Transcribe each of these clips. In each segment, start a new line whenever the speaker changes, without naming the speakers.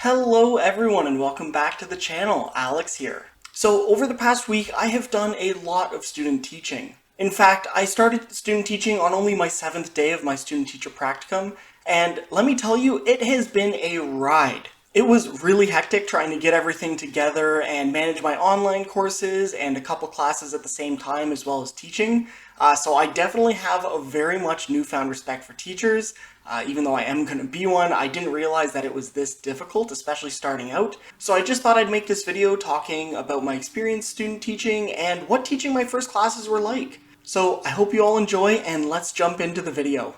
Hello everyone and welcome back to the channel. Alex here. So over the past week I have done a lot of student teaching. In fact, I started student teaching on only my 7th day of my student teacher practicum, and let me tell you, it has been a ride. It was really hectic trying to get everything together and manage my online courses and a couple classes at the same time as well as teaching. So I definitely have a very much newfound respect for teachers. Even though I am going to be one, I didn't realize that it was this difficult, especially starting out. So I just thought I'd make this video talking about my experience student teaching and what teaching my first classes were like. So I hope you all enjoy, and let's jump into the video.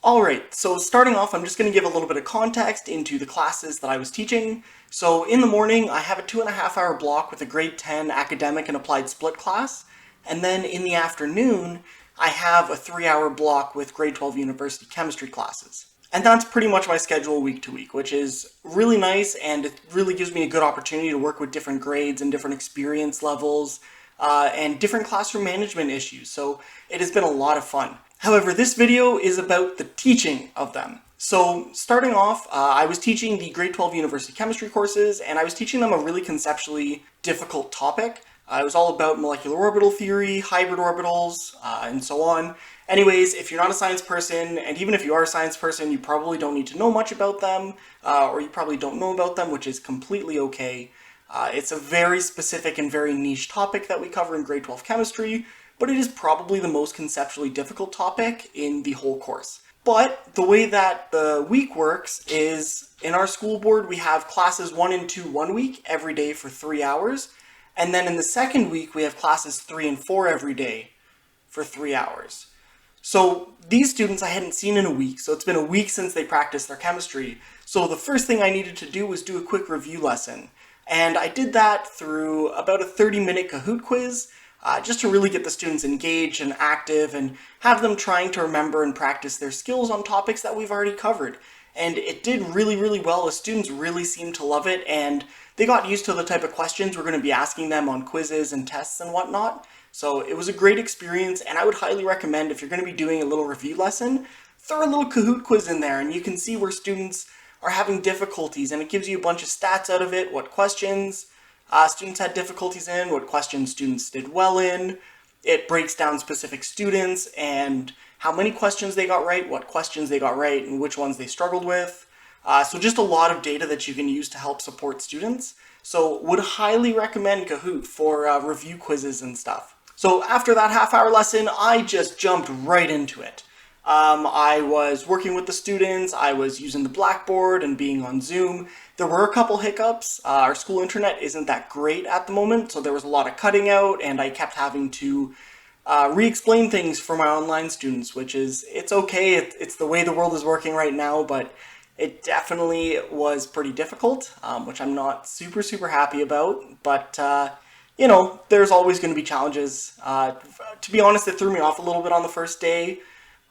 Alright, so starting off, I'm just going to give a little bit of context into the classes that I was teaching. So in the morning, I have a 2.5-hour block with a grade 10 academic and applied split class. And then in the afternoon, I have a 3-hour block with grade 12 university chemistry classes. And that's pretty much my schedule week to week, which is really nice, and it really gives me a good opportunity to work with different grades and different experience levels and different classroom management issues. So it has been a lot of fun. However, this video is about the teaching of them. So starting off, I was teaching the grade 12 university chemistry courses, and I was teaching them a really conceptually difficult topic. It was all about molecular orbital theory, hybrid orbitals, and so on. Anyways, if you're not a science person, and even if you are a science person, you probably don't need to know much about them, or you probably don't know about them, which is completely okay. It's a very specific and very niche topic that we cover in grade 12 chemistry, but it is probably the most conceptually difficult topic in the whole course. But the way that the week works is, in our school board, we have classes 1 and 2 one week every day for 3 hours. And then in the second week, we have classes 3 and 4 every day for 3 hours. So these students I hadn't seen in a week, so it's been a week since they practiced their chemistry. So the first thing I needed to do was do a quick review lesson. And I did that through about a 30-minute Kahoot quiz, just to really get the students engaged and active and have them trying to remember and practice their skills on topics that we've already covered. And it did really, really well. The students really seemed to love it, and they got used to the type of questions we're going to be asking them on quizzes and tests and whatnot. So it was a great experience, and I would highly recommend, if you're going to be doing a little review lesson, throw a little Kahoot quiz in there, and you can see where students are having difficulties, and it gives you a bunch of stats out of it, what questions students had difficulties in, what questions students did well in. It breaks down specific students and how many questions they got right, what questions they got right, and which ones they struggled with. So just a lot of data that you can use to help support students. So would highly recommend Kahoot for review quizzes and stuff. So after that half-hour lesson, I just jumped right into it. I was working with the students, I was using the Blackboard and being on Zoom. There were a couple hiccups. Our school internet isn't that great at the moment, so there was a lot of cutting out, and I kept having to re-explain things for my online students, which is, it's okay, it's the way the world is working right now, but it definitely was pretty difficult, which I'm not super happy about, but you know, there's always going to be challenges. To be honest, it threw me off a little bit on the first day,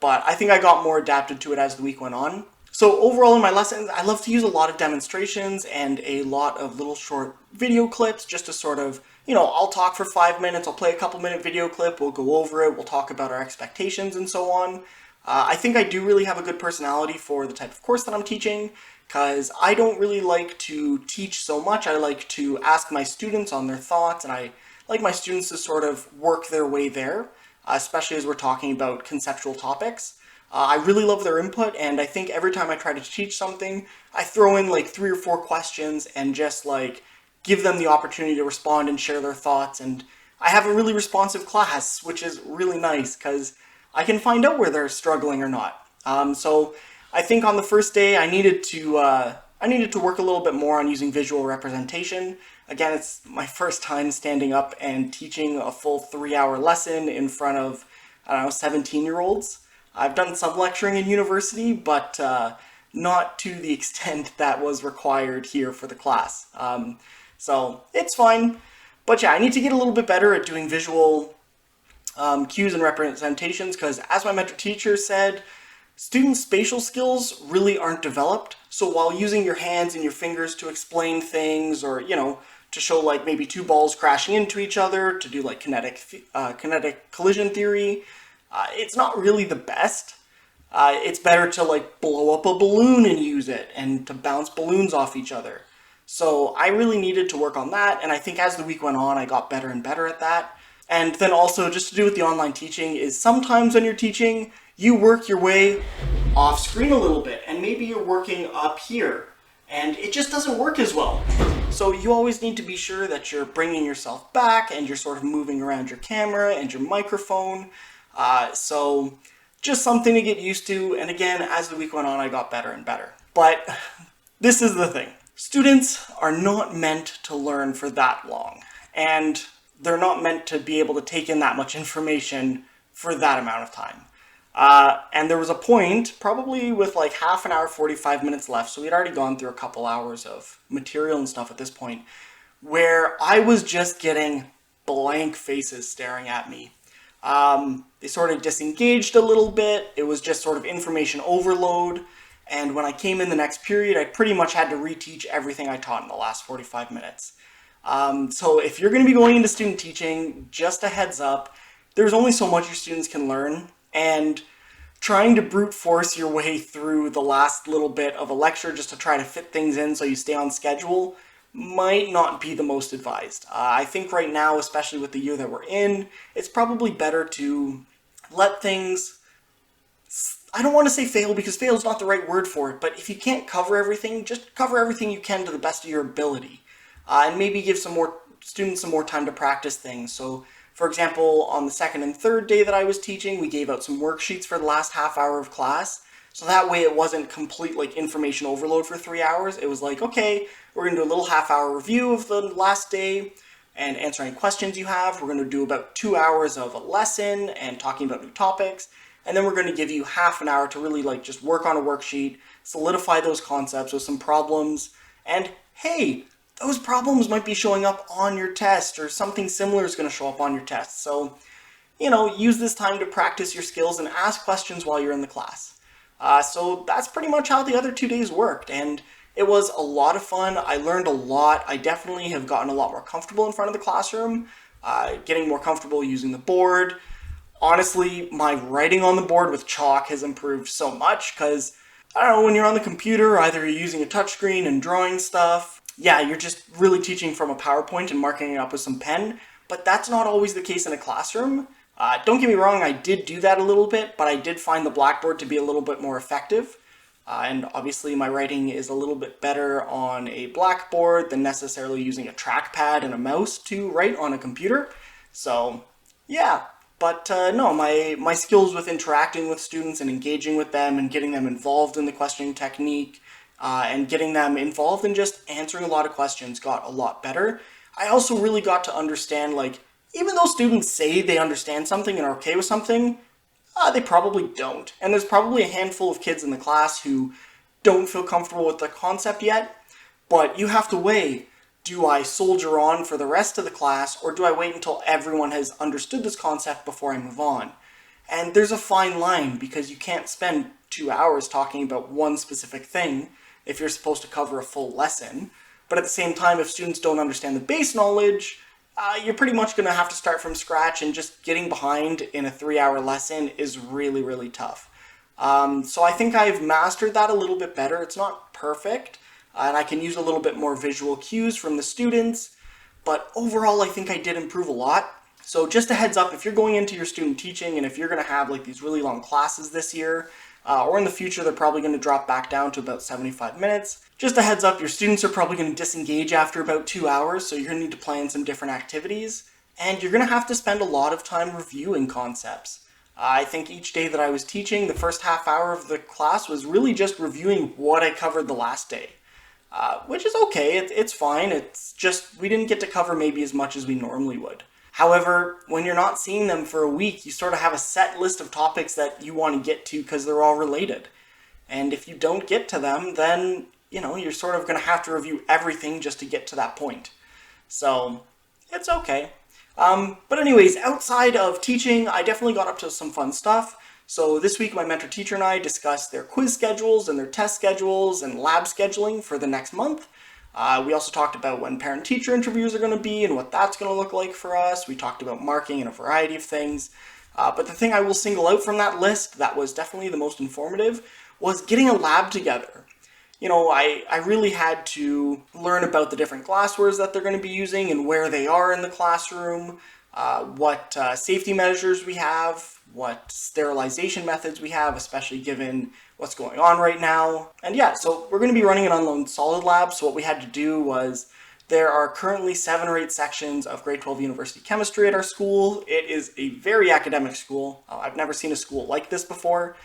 but I think I got more adapted to it as the week went on. So overall in my lessons, I love to use a lot of demonstrations and a lot of little short video clips just to sort of, you know, I'll talk for 5 minutes, I'll play a couple minute video clip, we'll go over it, we'll talk about our expectations and so on. I think I do really have a good personality for the type of course that I'm teaching, because I don't really like to teach so much. I like to ask my students on their thoughts, and I like my students to sort of work their way there, especially as we're talking about conceptual topics. I really love their input, and I think every time I try to teach something, I throw in like 3 or 4 questions and just like give them the opportunity to respond and share their thoughts. And I have a really responsive class, which is really nice because I can find out where they're struggling or not. So I think on the first day I needed to work a little bit more on using visual representation. Again, it's my first time standing up and teaching a full 3-hour lesson in front of, I don't know, 17-year-olds. I've done some lecturing in university, but not to the extent that was required here for the class. So it's fine. But yeah, I need to get a little bit better at doing visual cues and representations, because as my mentor teacher said, students' spatial skills really aren't developed. So while using your hands and your fingers to explain things, or, you know, to show like maybe 2 balls crashing into each other, to do like kinetic collision theory, it's not really the best. It's better to like blow up a balloon and use it and to bounce balloons off each other. So I really needed to work on that, and I think as the week went on, I got better and better at that. And then also, just to do with the online teaching, is sometimes when you're teaching, you work your way off screen a little bit, and maybe you're working up here, and it just doesn't work as well. So you always need to be sure that you're bringing yourself back and you're sort of moving around your camera and your microphone. So just something to get used to, and again, as the week went on, I got better and better. But this is the thing. Students are not meant to learn for that long, and they're not meant to be able to take in that much information for that amount of time. And there was a point, probably with like half an hour, 45 minutes left, so we'd already gone through a couple hours of material and stuff at this point, where I was just getting blank faces staring at me. They sort of disengaged a little bit. It was just sort of information overload. And when I came in the next period, I pretty much had to reteach everything I taught in the last 45 minutes. So if you're going to be going into student teaching, just a heads up, there's only so much your students can learn, and trying to brute force your way through the last little bit of a lecture just to try to fit things in so you stay on schedule might not be the most advised. I think right now, especially with the year that we're in, it's probably better to let things, I don't want to say fail because fail is not the right word for it, but if you can't cover everything, just cover everything you can to the best of your ability. And maybe give some more students some more time to practice things. So, for example, on the second and third day that I was teaching, we gave out some worksheets for the last half hour of class. So that way it wasn't complete like information overload for 3 hours. It was like, okay, we're going to do a little half hour review of the last day and answer any questions you have. We're going to do about 2 hours of a lesson and talking about new topics. And then we're going to give you half an hour to really like just work on a worksheet, solidify those concepts with some problems, and hey, those problems might be showing up on your test, or something similar is going to show up on your test. So, use this time to practice your skills and ask questions while you're in the class. So that's pretty much how the other 2 days worked, and it was a lot of fun. I learned a lot. I definitely have gotten a lot more comfortable in front of the classroom, getting more comfortable using the board. Honestly, my writing on the board with chalk has improved so much because, I don't know, when you're on the computer, either you're using a touchscreen and drawing stuff, yeah, you're just really teaching from a PowerPoint and marking it up with some pen, but that's not always the case in a classroom. Don't get me wrong, I did do that a little bit, but I did find the blackboard to be a little bit more effective. And obviously my writing is a little bit better on a blackboard than necessarily using a trackpad and a mouse to write on a computer. So, yeah. But no, my skills with interacting with students and engaging with them and getting them involved in the questioning technique and getting them involved in just answering a lot of questions got a lot better. I also really got to understand, like, even though students say they understand something and are okay with something, they probably don't. And there's probably a handful of kids in the class who don't feel comfortable with the concept yet, but you have to weigh, do I soldier on for the rest of the class, or do I wait until everyone has understood this concept before I move on? And there's a fine line, because you can't spend 2 hours talking about one specific thing if you're supposed to cover a full lesson. But at the same time, if students don't understand the base knowledge, you're pretty much going to have to start from scratch, and just getting behind in a 3-hour lesson is really, really tough. So I think I've mastered that a little bit better. It's not perfect, and I can use a little bit more visual cues from the students, but overall I think I did improve a lot. So just a heads up, if you're going into your student teaching and if you're going to have like these really long classes this year, or in the future they're probably going to drop back down to about 75 minutes, just a heads up, your students are probably going to disengage after about 2 hours, so you're going to need to plan some different activities, and you're going to have to spend a lot of time reviewing concepts. I think each day that I was teaching, the first half hour of the class was really just reviewing what I covered the last day. Which is okay, it's fine, it's just we didn't get to cover maybe as much as we normally would. However, when you're not seeing them for a week, you sort of have a set list of topics that you want to get to because they're all related. And if you don't get to them, then, you're sort of going to have to review everything just to get to that point. So, it's okay. But anyways, outside of teaching, I definitely got up to some fun stuff. So this week my mentor teacher and I discussed their quiz schedules and their test schedules and lab scheduling for the next month. We also talked about when parent-teacher interviews are going to be and what that's going to look like for us. We talked about marking and a variety of things. But the thing I will single out from that list that was definitely the most informative was getting a lab together. I really had to learn about the different glasswares that they're going to be using and where they are in the classroom, what safety measures we have, what sterilization methods we have, especially given what's going on right now. And yeah, so we're going to be running an unknown solid lab. So what we had to do was, there are currently 7 or 8 sections of grade 12 university chemistry at our school. It is a very academic school. I've never seen a school like this before.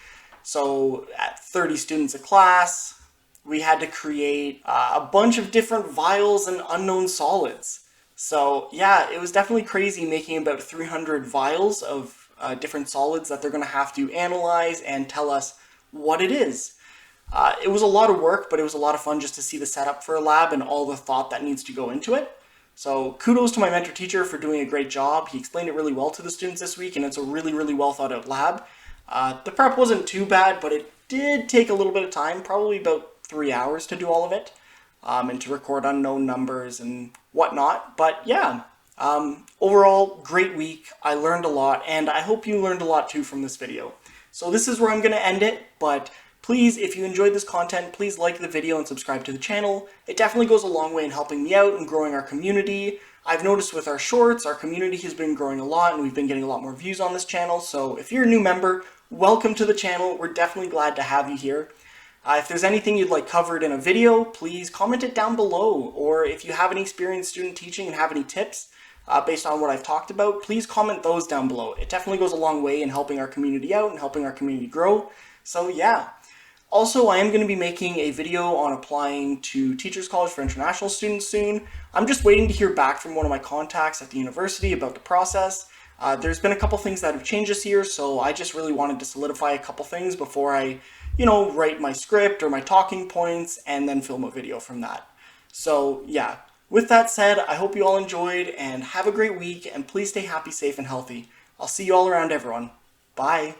So at 30 students a class, we had to create a bunch of different vials and unknown solids. So yeah, it was definitely crazy making about 300 vials of different solids that they're going to have to analyze and tell us what it is. It was a lot of work, but it was a lot of fun just to see the setup for a lab and all the thought that needs to go into it. So kudos to my mentor teacher for doing a great job. He explained it really well to the students this week, and it's a really, really well thought out lab. The prep wasn't too bad, but it did take a little bit of time, probably about 3 hours to do all of it, and to record unknown numbers and whatnot. But yeah, overall, great week. I learned a lot, and I hope you learned a lot too from this video. So this is where I'm going to end it, but please, if you enjoyed this content, please like the video and subscribe to the channel. It definitely goes a long way in helping me out and growing our community. I've noticed with our shorts, our community has been growing a lot and we've been getting a lot more views on this channel. So if you're a new member, welcome to the channel. We're definitely glad to have you here. If there's anything you'd like covered in a video, please comment it down below. Or if you have any experience student teaching and have any tips based on what I've talked about, please comment those down below. It definitely goes a long way in helping our community out and helping our community grow. So yeah. Also, I am going to be making a video on applying to Teachers College for International Students soon. I'm just waiting to hear back from one of my contacts at the university about the process. There's been a couple things that have changed this year, so I just really wanted to solidify a couple things before I, write my script or my talking points and then film a video from that. So yeah, with that said, I hope you all enjoyed and have a great week, and please stay happy, safe, and healthy. I'll see you all around, everyone. Bye.